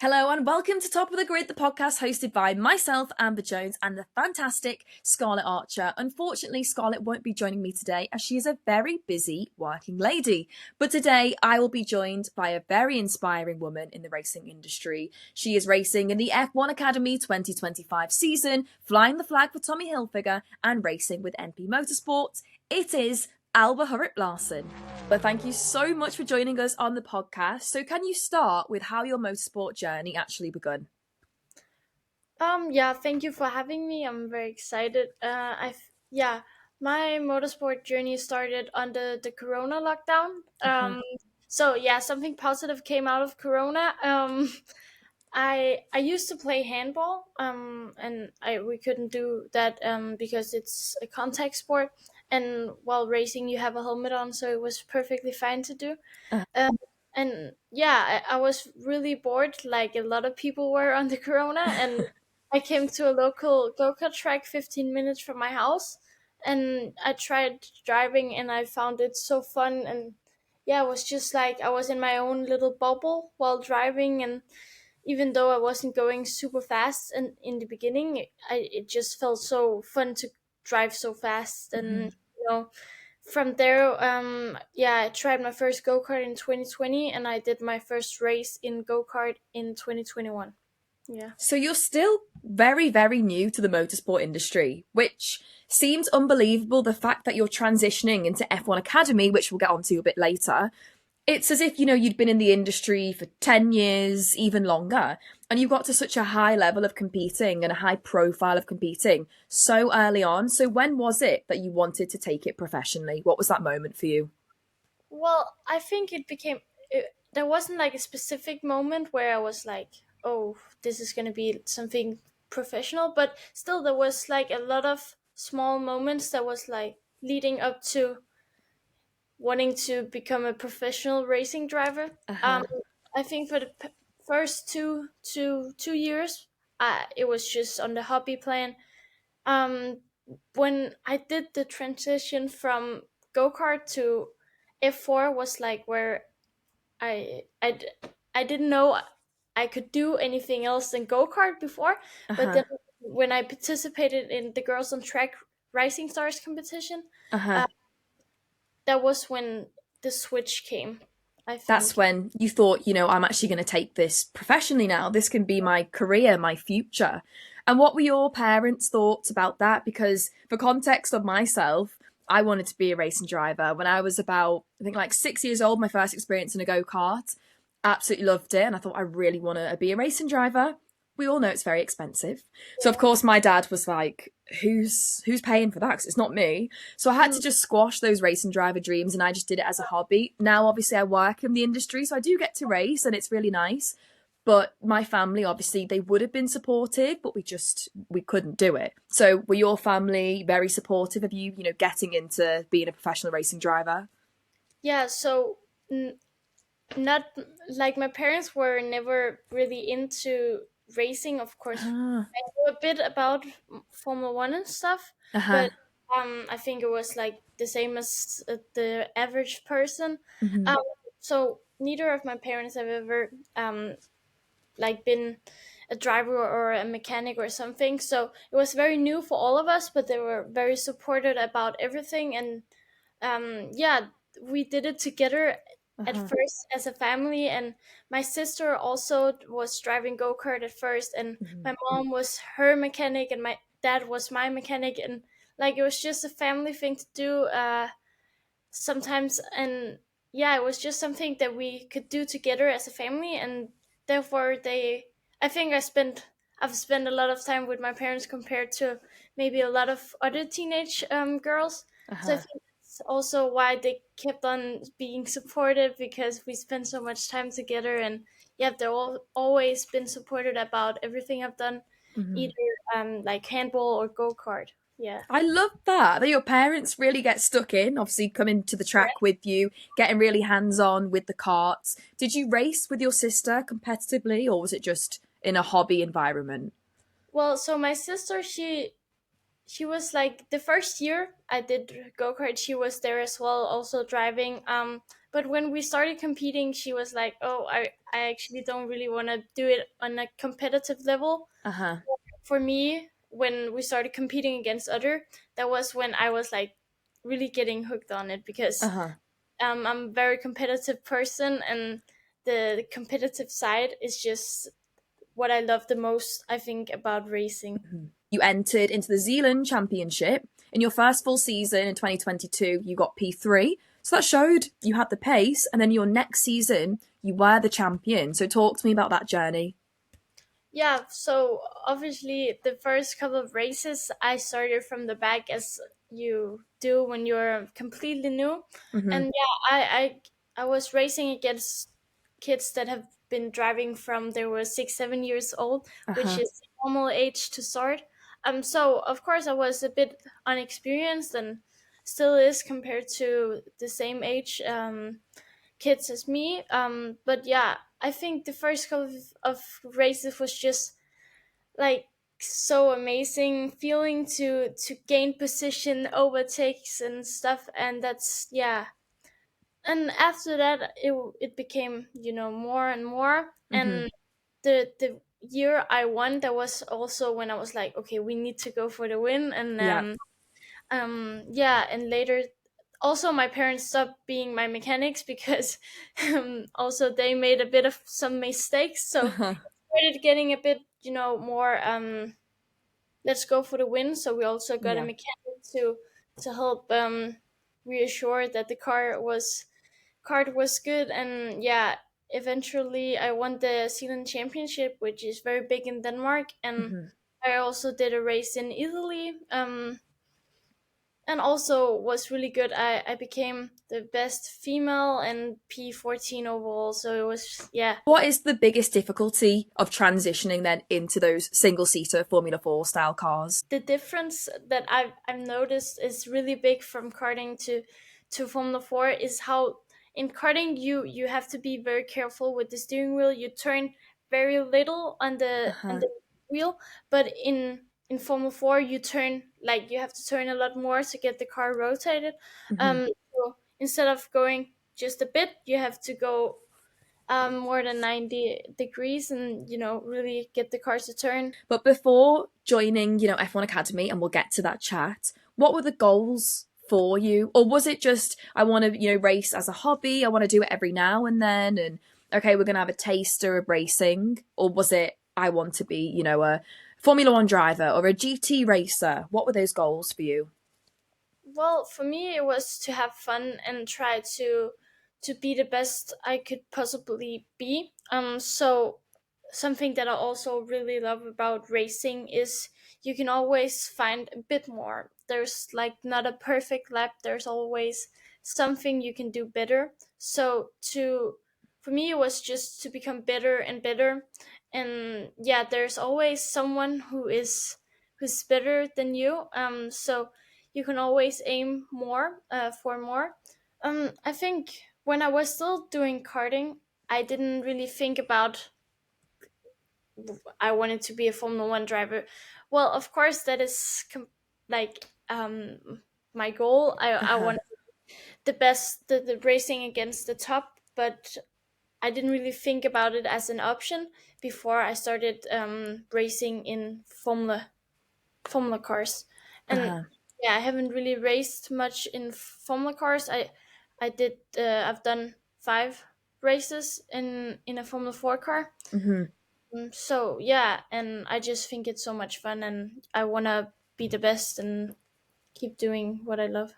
Hello and welcome to Top of the Grid, the podcast hosted by myself, Amber Jones, and the fantastic Scarlett Archer. Unfortunately, Scarlett won't be joining me today as she is a very busy working lady. But today I will be joined by a very inspiring woman in the racing industry. She is racing in the F1 Academy 2025 season, flying the flag for Tommy Hilfiger, and racing with NP Motorsports. It is Alba Hurup Larsen. But thank you so much for joining us on the podcast. So can you start with how your motorsport journey actually begun? Yeah, thank you for having me. I'm very excited. My motorsport journey started under the Corona lockdown. So yeah, something positive came out of Corona. I used to play handball. And I we couldn't do that because it's a contact sport, and while racing you have a helmet on, so it was perfectly fine to do. Uh, Um, and yeah, I was really bored, like a lot of people were on the Corona, and I came to a local go-kart track 15 minutes from my house, and I tried driving and I found it so fun. And yeah, it was just like I was in my own little bubble while driving. And even though I wasn't going super fast and in the beginning, it just felt so fun to drive so fast. And from there, I tried my first go-kart in 2020, and I did my first race in go-kart in 2021. Yeah. So you're still very, very new to the motorsport industry, which seems unbelievable. The fact that you're transitioning into F1 Academy, which we'll get onto a bit later, it's as if, you'd been in the industry for 10 years, even longer, and you got to such a high level of competing and a high profile of competing so early on. So when was it that you wanted to take it professionally? What was that moment for you? Well, I think there wasn't like a specific moment where I was like, oh, this is going to be something professional, but still there was like a lot of small moments that was like leading up to wanting to become a professional racing driver. Um, Uh-huh. I think for the first two years, it was just on the hobby plan. Um, when I did the transition from go kart to F4 was like where I I d- I didn't know I could do anything else than go kart before, but Uh-huh. then when I participated in the Girls on Track Rising Stars competition, Uh-huh. uh, that was when the switch came, I That's think. when you thought, I'm actually going to take this professionally now. This can be my career, my future. And what were your parents' thoughts about that? Because for context of myself, I wanted to be a racing driver when I was about, I think, like 6 years old. My first experience in a go kart, absolutely loved it, and I thought I really want to be a racing driver. We all know it's very expensive, so of Yeah. course my dad was like, "Who's paying for that? 'Cause it's not me." So I had to Mm, just squash those racing driver dreams, and I just did it as a hobby. Now, obviously, I work in the industry, so I do get to race, and it's really nice. But my family, obviously, they would have been supportive, but we couldn't do it. So were your family very supportive of you, getting into being a professional racing driver? yeah, so not like my parents were never really into racing. Of course, Ah, I knew a bit about Formula One and stuff, uh-huh. but I think it was like the same as the average person. Hmm. Um, so neither of my parents have ever like been a driver or a mechanic or something. So it was very new for all of us, but they were very supportive about everything. And yeah, we did it together at Uh-huh. first as a family. And my sister also was driving go-kart at first, and Hmm. my mom was her mechanic and my dad was my mechanic. And like it was just a family thing to do sometimes. And yeah, it was just something that we could do together as a family. And therefore I think I've spent a lot of time with my parents compared to maybe a lot of other teenage girls. So I Uh-huh. think that's also why they kept on being supportive, because we spent so much time together. And yeah, they've always been supported about everything I've done, Hmm. either like handball or go-kart. Yeah. I love that your parents really get stuck in, obviously coming to the track with you, getting really hands-on with the karts. Did you race with your sister competitively, or was it just in a hobby environment? Well, so my sister, she was like the first year I did go kart, she was there as well, also driving. But when we started competing, she was like, "Oh, I actually don't really want to do it on a competitive level." Uh-huh. For me, when we started competing against other, that was when I was like really getting hooked on it, because Uh-huh. I'm a very competitive person, and the competitive side is just what I love the most, I think, about racing. You entered into the Zealand Championship. In your first full season in 2022, you got P3. So that showed you had the pace. And then your next season, you were the champion. So talk to me about that journey. Yeah, so obviously the first couple of races I started from the back, as you do when you're completely new. Mm-hmm. And yeah, I was racing against kids that have been driving from they were 6, 7 years old, which Uh-huh. is normal age to start. So of course I was a bit unexperienced, and still is compared to the same age kids as me. But yeah, I think the first couple of races was just like so amazing feeling to gain position, overtakes and stuff, and that's yeah. And after that, it became more and more. Mm-hmm. And the year I won, that was also when I was like, okay, we need to go for the win. And Yeah. yeah, and later also my parents stopped being my mechanics because also they made a bit of some mistakes, so Uh-huh. it started getting a bit more let's go for the win. So we also got a Yeah. mechanic to help reassure that the car was good. And yeah, eventually I won the Zealand Championship, which is very big in Denmark. And Mm-hmm. I also did a race in Italy, and also was really good. I became the best female and P14 overall. So it was, yeah. What is the biggest difficulty of transitioning then into those single-seater Formula 4 style cars? The difference that I've noticed is really big from karting to Formula 4 is how in karting you have to be very careful with the steering wheel. You turn very little on Uh-huh. the wheel, but in Formula 4 you turn, like, you have to turn a lot more to get the car rotated. Mm-hmm. So instead of going just a bit, you have to go more than 90 degrees, and really get the car to turn. But before joining, F1 Academy, and we'll get to that chat, what were the goals for you? Or was it just, I want to, race as a hobby, I want to do it every now and then, and okay, we're going to have a taster of racing? Or was it, I want to be, a Formula One driver or a GT racer? What were those goals for you? Well, for me, it was to have fun and try to be the best I could possibly be. So something that I also really love about racing is you can always find a bit more. There's like not a perfect lap. There's always something you can do better. So to for me, it was just to become better and better. And yeah, there's always someone who's better than you. So you can always aim more for more. I think when I was still doing karting, I didn't really think about I wanted to be a Formula One driver. Well, of course, that is like my goal. I Uh-huh. want the best, the racing against the top, but I didn't really think about it as an option before I started racing in Formula cars. And Uh-huh. yeah, I haven't really raced much in Formula cars. I've done 5 races in a Formula 4 car. Mm-hmm. So yeah, and I just think it's so much fun, and I want to be the best and keep doing what I love.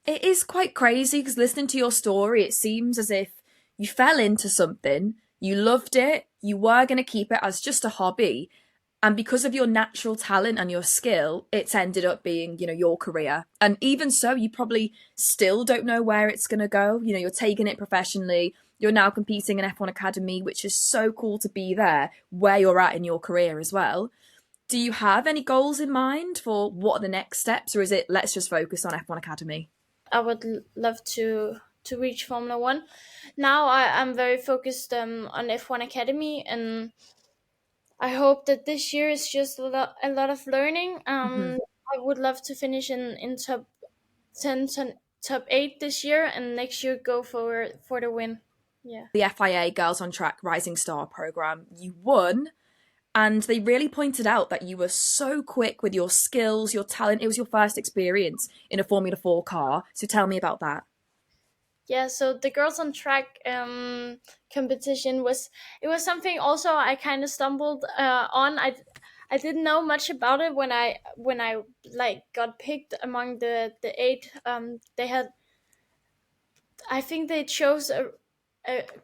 It is quite crazy because listening to your story, it seems as if you fell into something, you loved it, you were going to keep it as just a hobby, and because of your natural talent and your skill, it's ended up being, your career. And even so, you probably still don't know where it's going to go. You're taking it professionally. You're now competing in F1 Academy, which is so cool to be there where you're at in your career as well. Do you have any goals in mind for what are the next steps, or is it let's just focus on F1 Academy? I would love to reach Formula One. Now I'm very focused on F1 Academy, and I hope that this year is just a lot of learning. Mm-hmm. I would love to finish in top 10, top 8 this year, and next year go for the win. Yeah. The FIA Girls on Track Rising Star program. You won, and they really pointed out that you were so quick with your skills, your talent. It was your first experience in a Formula 4 car. So tell me about that. Yeah, so the girls on track competition was, it was something also I kind of stumbled on. I didn't know much about it when I like got picked among the 8. They had, I think they chose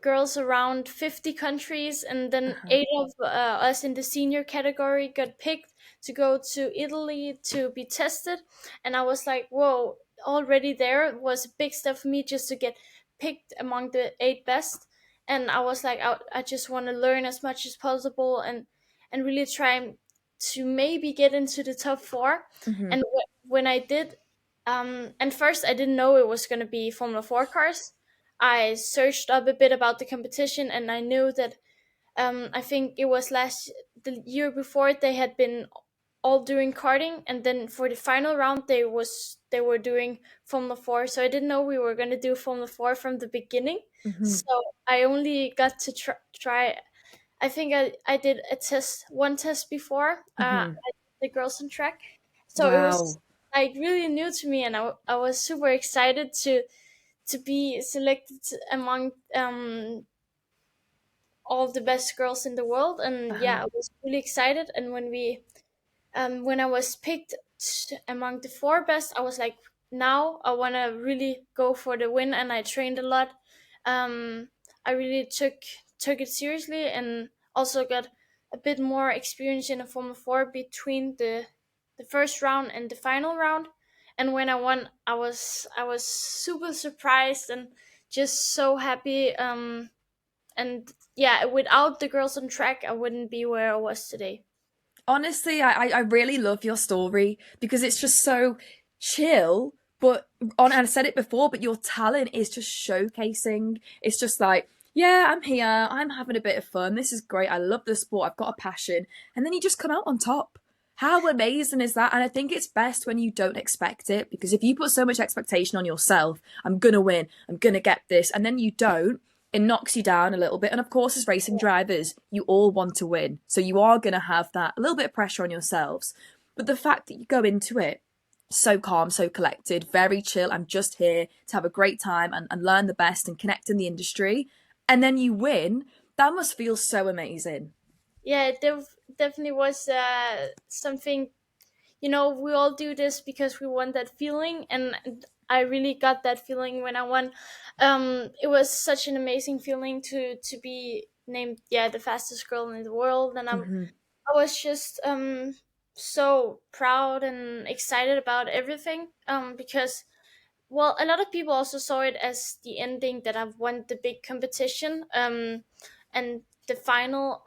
girls around 50 countries, and then Uh-huh. 8 of us in the senior category got picked to go to Italy to be tested. And I was like, whoa, already there was a big step for me just to get picked among the 8 best. And I was like, I just want to learn as much as possible, and really try to maybe get into the top 4. Mm-hmm. And when I did, and first I didn't know it was going to be Formula 4 cars. I searched up a bit about the competition, and I knew that I think it was the year before they had been all doing karting, and then for the final round they were doing Formula 4. So I didn't know we were going to do Formula 4 from the beginning. Mm-hmm. So I only got to try. I think I did one test before Mm-hmm. the girls on track. So it was Wow. like really new to me, and I was super excited to be selected among all the best girls in the world. And Uh-huh. yeah, I was really excited. And when I was picked among the 4 best, I was like, now I want to really go for the win. And I trained a lot. I really took it seriously, and also got a bit more experience in a Formula 4 between the first round and the final round. And when I won, I was super surprised and just so happy. And yeah, without the girls on track, I wouldn't be where I was today. Honestly, I really love your story because it's just so chill. But and I said it before, but your talent is just showcasing. It's just like, yeah, I'm here. I'm having a bit of fun. This is great. I love the sport. I've got a passion. And then you just come out on top. How amazing is that? And I think it's best when you don't expect it, because if you put so much expectation on yourself, I'm going to win, I'm going to get this, and then you don't, it knocks you down a little bit. And of course, as racing drivers, you all want to win. So you are going to have that a little bit of pressure on yourselves. But the fact that you go into it so calm, so collected, very chill, I'm just here to have a great time and learn the best and connect in the industry. And then you win, that must feel so amazing. Yeah, it definitely was something. We all do this because we want that feeling, and I really got that feeling when I won. It was such an amazing feeling to be named, yeah, the fastest girl in the world. And Mm-hmm. I was just so proud and excited about everything, because, well, a lot of people also saw it as the ending, that I've won the big competition, and the final.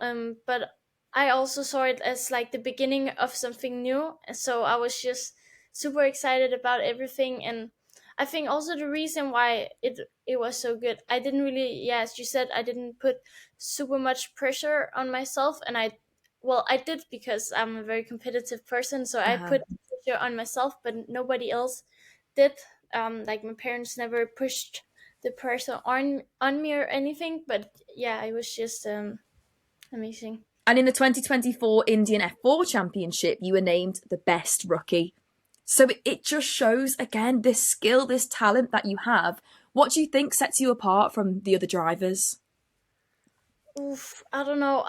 But I also saw it as like the beginning of something new. So I was just super excited about everything. And I think also the reason why it was so good, I didn't really, yeah, as you said, I didn't put super much pressure on myself. And I did, because I'm a very competitive person. So I Uh-huh. put pressure on myself, but nobody else did. Like my parents never pushed the pressure on me or anything. But yeah, it was just amazing. And in the 2024 Indian F4 Championship, you were named the best rookie. So it just shows again this skill, this talent that you have. What do you think sets you apart from the other drivers? Oof, I don't know.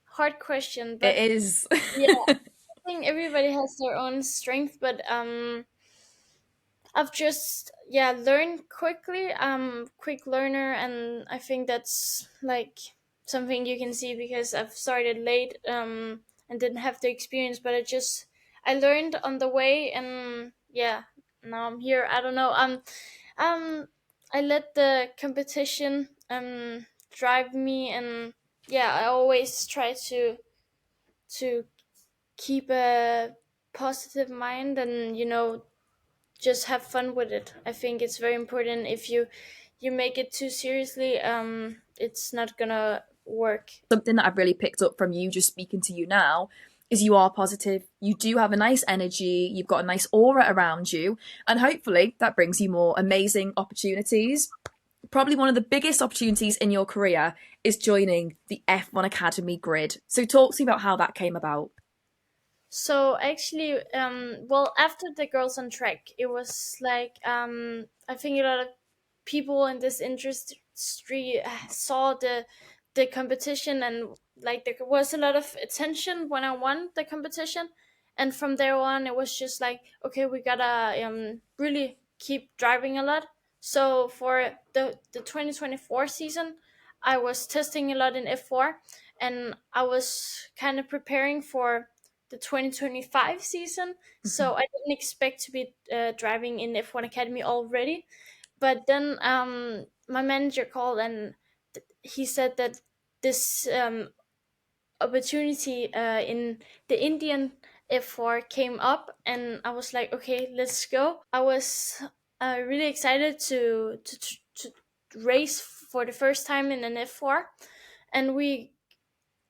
Hard question, It but is. yeah, I think everybody has their own strength. But I've just, yeah, learned quickly. Quick learner, and I think that's like something you can see because I've started late, and didn't have the experience. But I learned on the way, and yeah, now I'm here. I don't know. Um, I let the competition drive me, and yeah, I always try to keep a positive mind, and just have fun with it. I think it's very important. If you make it too seriously, it's not gonna work. Something that I've really picked up from you just speaking to you now is you are positive. You do have a nice energy, you've got a nice aura around you, and hopefully that brings you more amazing opportunities. Probably one of the biggest opportunities in your career is joining the F1 Academy grid. So talk to me about how that came about. So actually, well, after the Girls on Track, it was like I think a lot of people in this industry saw the competition, and like there was a lot of attention when I won the competition, and from there on, it was just like, okay, we gotta really keep driving a lot. So for the 2024 season, I was testing a lot in F4, and I was kind of preparing for the 2025 season. Mm-hmm. So I didn't expect to be driving in F1 Academy already. But then my manager called, and he said that this opportunity in the Indian F4 came up, and I was like, okay, let's go. I was really excited to race for the first time in an F4, and we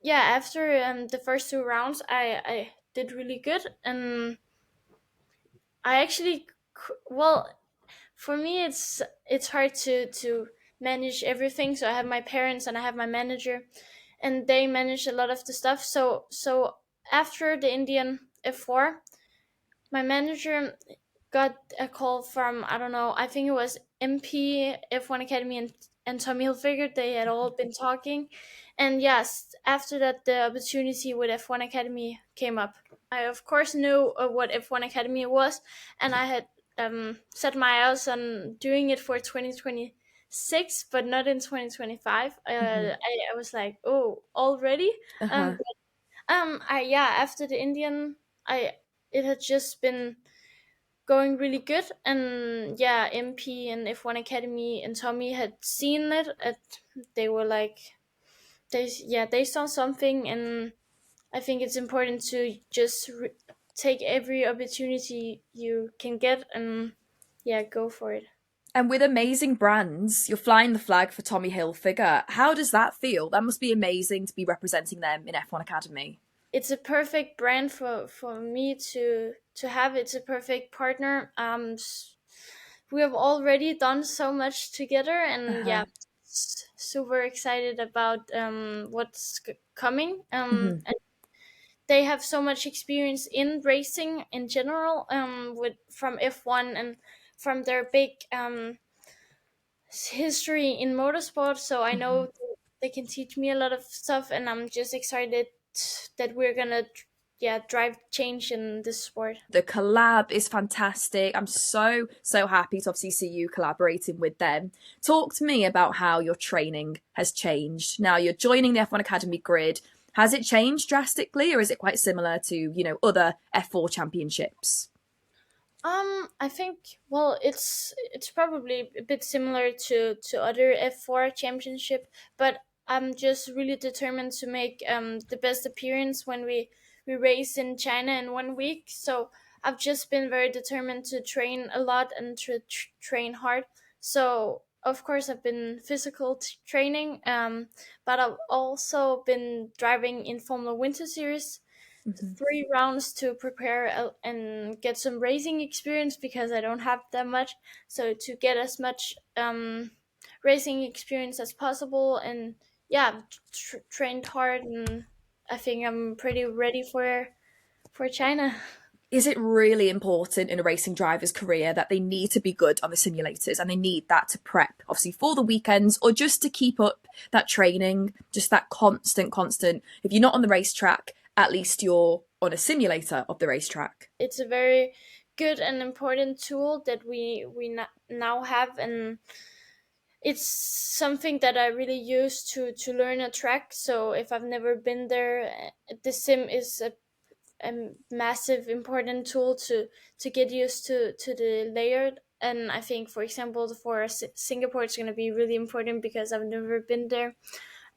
yeah, after the first two rounds, I did really good, and I actually well, for me it's hard to manage everything. So I have my parents and I have my manager, and they manage a lot of the stuff. So after the Indian F4, my manager got a call from, I don't know, I think it was MP, F1 Academy, and Tommy Hilfiger. They had all been talking, and yes, after that the opportunity with F1 Academy came up. I of course knew what F1 Academy was, and I had set my eyes on doing it for 2026, but not in 2025. Mm-hmm. I was like, oh, already. Um, Uh-huh. I yeah, after the Indian, I it had just been going really good, and yeah, MP and F1 Academy and Tommy had seen it. They were like, they saw something, and I think it's important to just take every opportunity you can get, and yeah, go for it. And with amazing brands, you're flying the flag for Tommy Hilfiger. How does that feel? That must be amazing to be representing them in F1 Academy. It's a perfect brand for me to have. It's a perfect partner. We have already done so much together, and Uh-huh. yeah, super excited about what's coming. Mm-hmm. And they have so much experience in racing in general, with from F1 and from their big history in motorsport. So I Mm-hmm. know they can teach me a lot of stuff, and I'm just excited that we're gonna yeah, drive change in this sport. The collab is fantastic. I'm so happy to obviously see you collaborating with them. Talk to me about how your training has changed. Now you're joining the F1 Academy grid. Has it changed drastically, or is it quite similar to, other F4 championships? I think, well, it's probably a bit similar to other F4 championship, but I'm just really determined to make the best appearance when we race in China in 1 week. So I've just been very determined to train a lot and to train hard. So of course I've been physical training, but I've also been driving in Formula Winter Series Mm-hmm. 3 rounds to prepare and get some racing experience, because I don't have that much. So to get as much racing experience as possible, and yeah, trained hard, and I think I'm pretty ready for China. Is it really important in a racing driver's career that they need to be good on the simulators and they need that to prep, obviously, for the weekends or just to keep up that training, just that constant? If you're not on the racetrack, at least you're on a simulator of the racetrack. It's a very good and important tool that now have, and it's something that I really use to learn a track. So if I've never been there, the sim is a massive important tool to get used to the layered. And I think, for example, for Singapore, it's going to be really important because I've never been there,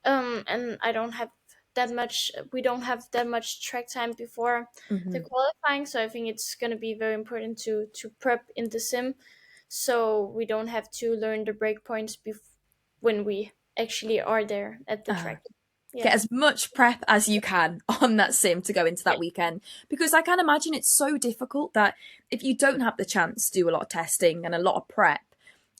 and I don't have that much. We don't have that much track time before the Mm-hmm. qualifying, so I think it's going to be very important to prep in the sim, so we don't have to learn the breakpoints when we actually are there at the Uh, track. Get Yeah. as much prep as you can on that sim to go into Yeah. that weekend, because I can imagine it's so difficult that if you don't have the chance to do a lot of testing and a lot of prep,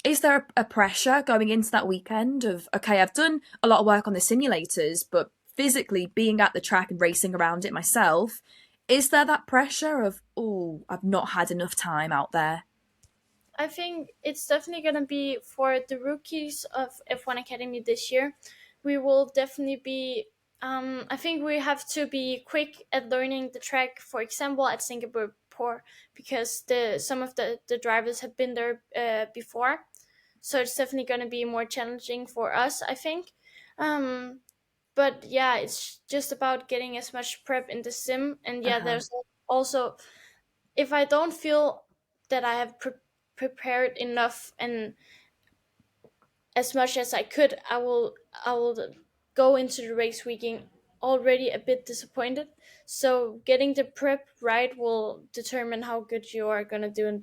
is there a pressure going into that weekend of, okay, I've done a lot of work on the simulators, but physically being at the track and racing around it myself, is there that pressure of, oh, I've not had enough time out there? I think it's definitely going to be for the rookies of F1 Academy this year. We will definitely be. I think we have to be quick at learning the track. For example, at Singapore, because some of the drivers have been there before, so it's definitely going to be more challenging for us, I think. Um, but yeah, it's just about getting as much prep in the sim, and yeah, Uh-huh. there's also, if I don't feel that I have prepared enough and as much as I could, I will go into the race weekend already a bit disappointed. So getting the prep right will determine how good you are gonna do in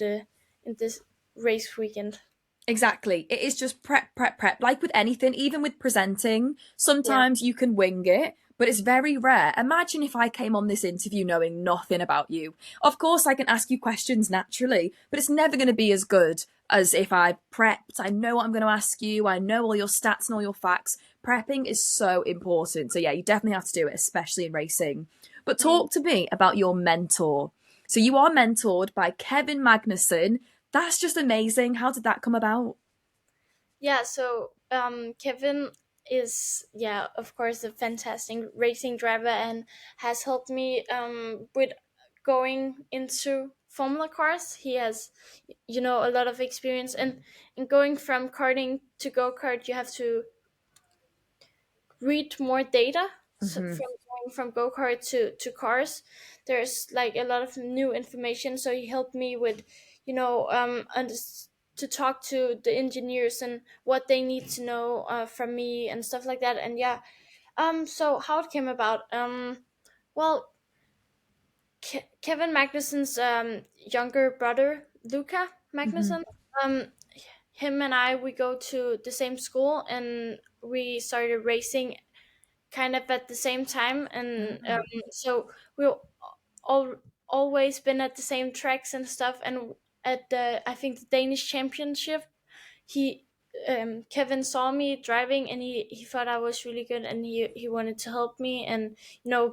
this race weekend. Exactly. It is just prep, prep, prep. Like with anything, even with presenting, Yeah. sometimes you can wing it, but it's very rare. Imagine if I came on this interview knowing nothing about you. Of course, I can ask you questions naturally, but it's never going to be as good as if I prepped. I know what I'm going to ask you. I know all your stats and all your facts. Prepping is so important. So, yeah, you definitely have to do it, especially in racing. But Mm. talk to me about your mentor. So, you are mentored by Kevin Magnussen. That's just amazing. How did that come about? Yeah, so Kevin is, yeah, of course, a fantastic racing driver and has helped me with going into Formula cars. He has, a lot of experience, and in going from karting to go kart, you have to read more data. So Hmm. from going from go kart to cars, there's like a lot of new information. So he helped me with, to talk to the engineers and what they need to know from me and stuff like that. And yeah, so how it came about? Well, Kevin Magnussen's younger brother, Luca Hmm. Magnussen, um, him and I, we go to the same school and we started racing kind of at the same time, and so we all always been at the same tracks and stuff. And at the, I think, the Danish championship, he Kevin saw me driving, and he thought I was really good, and he wanted to help me, and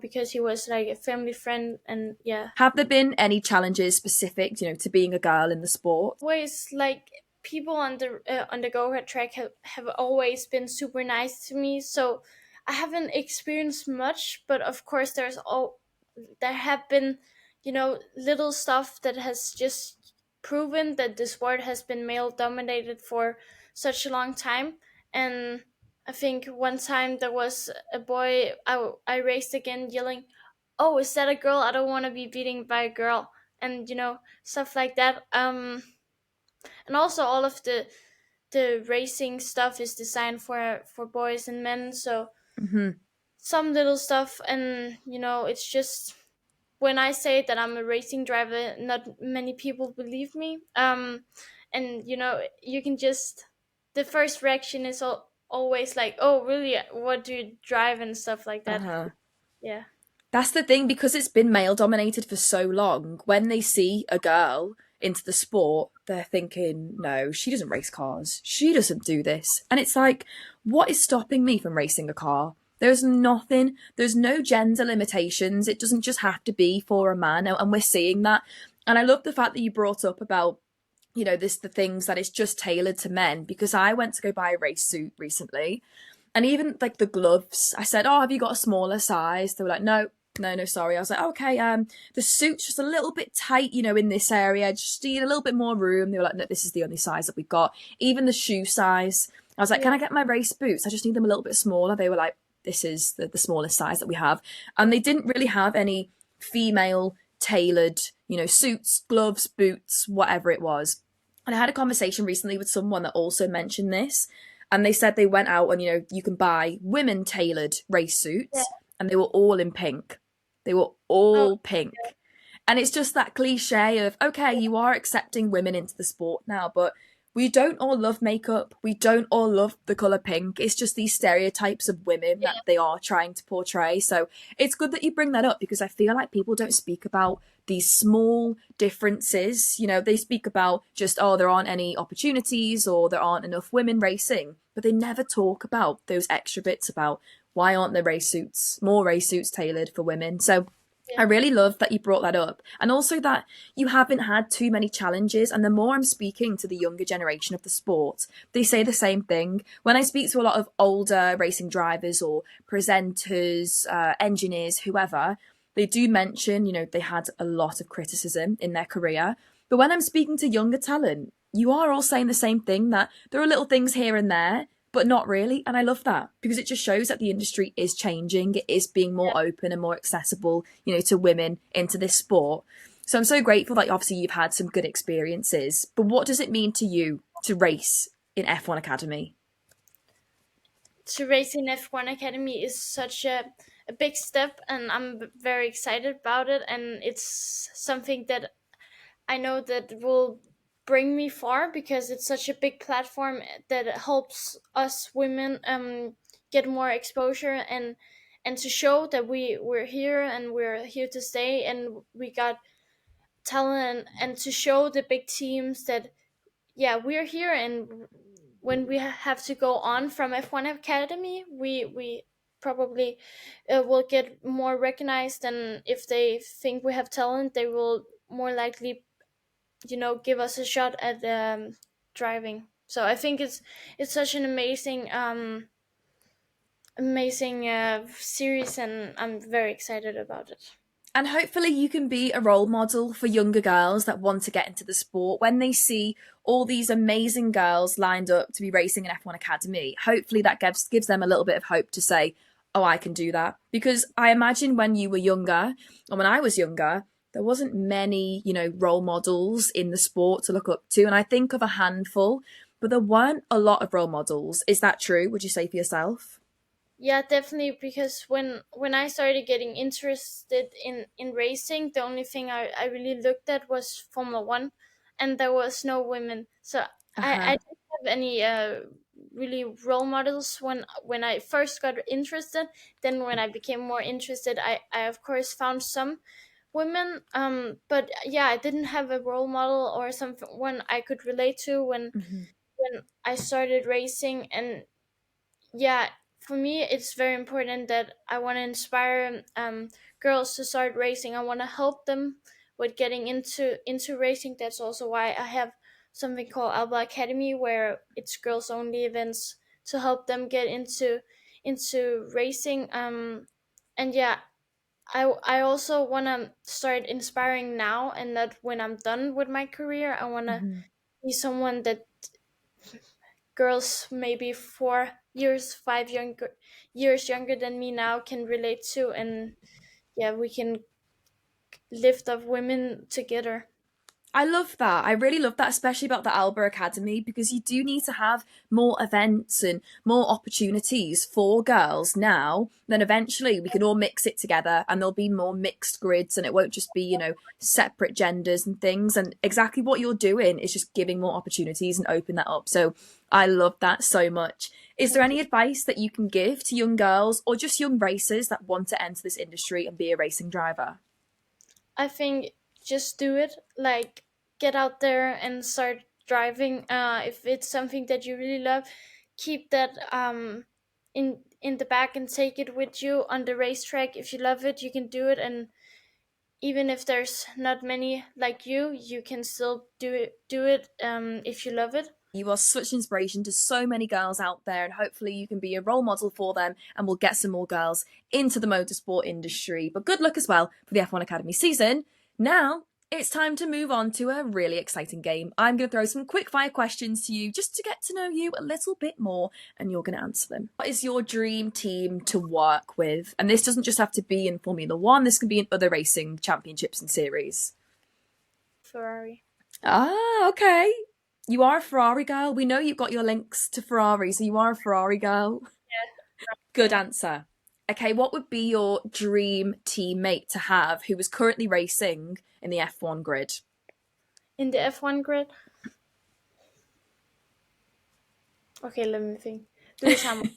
because he was like a family friend. And yeah, Have there been any challenges specific, to being a girl in the sport? always like people on the go kart track have always been super nice to me. So I haven't experienced much, but of course there have been, little stuff that has just proven that the sport has been male dominated for such a long time. And I think one time there was a boy I raced again yelling, "Oh, is that a girl? I don't want to be beaten by a girl." And stuff like that. And also all of the racing stuff is designed for boys and men. So Hmm. some little stuff, and it's just, when I say that I'm a racing driver, not many people believe me. And you can just, the first reaction is always like, "Oh, really? What do you drive?" and stuff like that. Uh-huh. Yeah. That's the thing, because it's been male dominated for so long. When they see a girl into the sport, they're thinking, no, she doesn't race cars. She doesn't do this. And it's like, what is stopping me from racing a car? There's nothing, there's no gender limitations. It doesn't just have to be for a man. And we're seeing that. And I love the fact that you brought up about, the things that it's just tailored to men, because I went to go buy a race suit recently. And even like the gloves, I said, "Oh, have you got a smaller size?" They were like, "No, no, no, sorry." I was like, "Okay, the suit's just a little bit tight, in this area. Just need a little bit more room." They were like, "No, this is the only size that we've got." Even the shoe size, I was like, Yeah. "Can I get my race boots? I just need them a little bit smaller." They were like, "This is the smallest size that we have," and they didn't really have any female tailored, suits, gloves, boots, whatever it was. And I had a conversation recently with someone that also mentioned this, and they said they went out and you can buy women tailored race Yeah. suits, and they were all in pink. They were Oh, all pink. And it's just that cliche of, okay, you are accepting women into the sport now, but we don't all love makeup. We don't all love the colour pink. It's just these stereotypes of women that they are trying to portray. So it's good that you bring that up, because I feel like people don't speak about these small differences. You know, they speak about just, oh, there aren't any opportunities or there aren't enough women racing, but they never talk about those extra bits about why aren't there more race suits tailored for women. So I really love that you brought that up, and also that you haven't had too many challenges. And the more I'm speaking to the younger generation of the sport, they say the same thing. When I speak to a lot of older racing drivers or presenters, engineers, whoever, they do mention, you know, they had a lot of criticism in their career. But when I'm speaking to younger talent, you are all saying the same thing, that there are little things here and there, but not really. And I love that, because it just shows that the industry is changing. It is being more open and more accessible, you know, to women into this sport. So I'm so grateful that obviously you've had some good experiences. But what does it mean to you to race in F1 Academy? To race in F1 Academy is such a big step, and I'm very excited about it. And it's something that I know that will bring me far, because it's such a big platform that helps us women get more exposure, and to show that we're here and we're here to stay, and we got talent, and to show the big teams that yeah, we're here. And when we have to go on from F1 Academy, we probably will get more recognized, and if they think we have talent, they will more likely, give us a shot at driving. So I think it's such an amazing series, and I'm very excited about it. And hopefully you can be a role model for younger girls that want to get into the sport. When they see all these amazing girls lined up to be racing in F1 Academy, hopefully that gives them a little bit of hope to say, oh, I can do that. Because I imagine when you were younger, or when I was younger, there wasn't many, you know, role models in the sport to look up to. And I think of a handful, but there weren't a lot of role models. Is that true? Would you say for yourself? Yeah, definitely. Because when I started getting interested in racing, the only thing I really looked at was Formula One, and there was no women. So I Uh-huh. didn't have any really role models when I first got interested. Then when I became more interested, I of course found some women. But yeah, I didn't have a role model or someone I could relate to Hmm. when I started racing. And yeah, for me it's very important that I want to inspire girls to start racing. I want to help them with getting into racing. That's also why I have something called Alba Academy, where it's girls only events, to help them get into racing. And yeah, I also want to start inspiring now, and that when I'm done with my career, I want to Hmm. be someone that girls maybe 4 years, 5 years younger than me now can relate to. And yeah, we can lift up women together. I love that. I really love that, especially about the Alba Academy, because you do need to have more events and more opportunities for girls now. Then eventually we can all mix it together and there'll be more mixed grids, and it won't just be, you know, separate genders and things. And exactly what you're doing is just giving more opportunities and open that up. So I love that so much. Is there Thank you. any advice that you can give to young girls or just young racers that want to enter this industry and be a racing driver? I think just do it. Like, get out there and start driving. If it's something that you really love, keep that in the back and take it with you on the racetrack. If you love it, you can do it. And even if there's not many like you can still do it if you love it. You are such inspiration to so many girls out there, and hopefully you can be a role model for them and we'll get some more girls into the motorsport industry. But good luck as well for the F1 Academy season. Now, it's time to move on to a really exciting game. I'm going to throw some quick-fire questions to you just to get to know you a little bit more, and you're going to answer them. What is your dream team to work with? And this doesn't just have to be in Formula One, this can be in other racing championships and series. Ferrari. Ah, okay. You are a Ferrari girl. We know you've got your links to Ferrari, so you are a Ferrari girl. Good answer. Okay, what would be your dream teammate to have who is currently racing in the F1 grid? In the F1 grid, Okay, let me think. Do this time.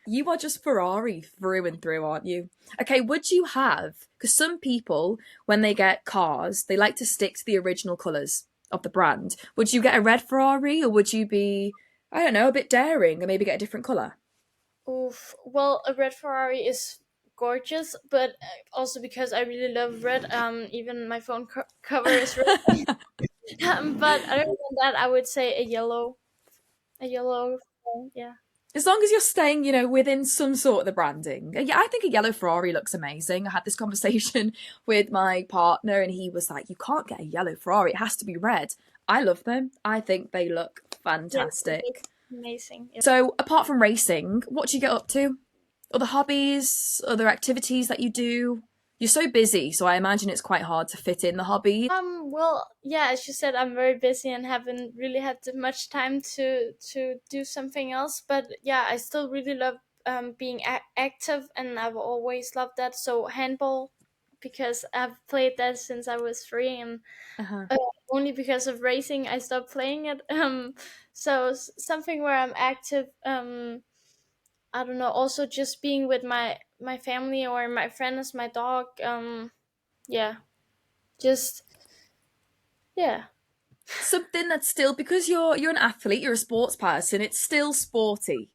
You are just Ferrari through and through, aren't you? Okay, would you have, because some people, when they get cars, they like to stick to the original colours of the brand. Would you get a red Ferrari, or would you be, I don't know, a bit daring and maybe get a different colour? Oof. Well, a red Ferrari is gorgeous, but also because I really love red. Even my phone cover is red. But other than that, I would say a yellow. A yellow. Yeah. As long as you're staying, within some sort of the branding. Yeah, I think a yellow Ferrari looks amazing. I had this conversation with my partner and he was like, you can't get a yellow Ferrari. It has to be red. I love them. I think they look Yes, fantastic. it's amazing. Yeah. So apart from racing, what do you get up to? Other hobbies, other activities that you do? You're so busy, so I imagine it's quite hard to fit in the hobby. Well, yeah, as you said, I'm very busy and haven't really had much time to do something else. But yeah, I still really love being active, and I've always loved that. So handball, because I've played that since I was 3, and Uh-huh. uh, only because of racing I stopped playing it. So something where I'm active. I don't know. Also, just being with my family or my friends, my dog. Yeah, just yeah. Something that's still, because you're an athlete, you're a sports person, it's still sporty.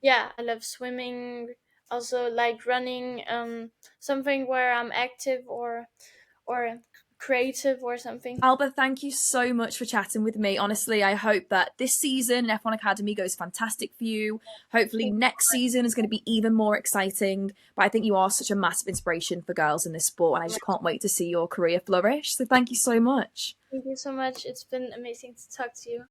Yeah, I love swimming. Also, like running. Something where I'm active or creative or something. Alba, thank you so much for chatting with me. Honestly, I hope that this season F1 Academy goes fantastic for you. Hopefully, next season is going to be even more exciting. But I think you are such a massive inspiration for girls in this sport, and I just can't wait to see your career flourish. So, thank you so much. Thank you so much. It's been amazing to talk to you.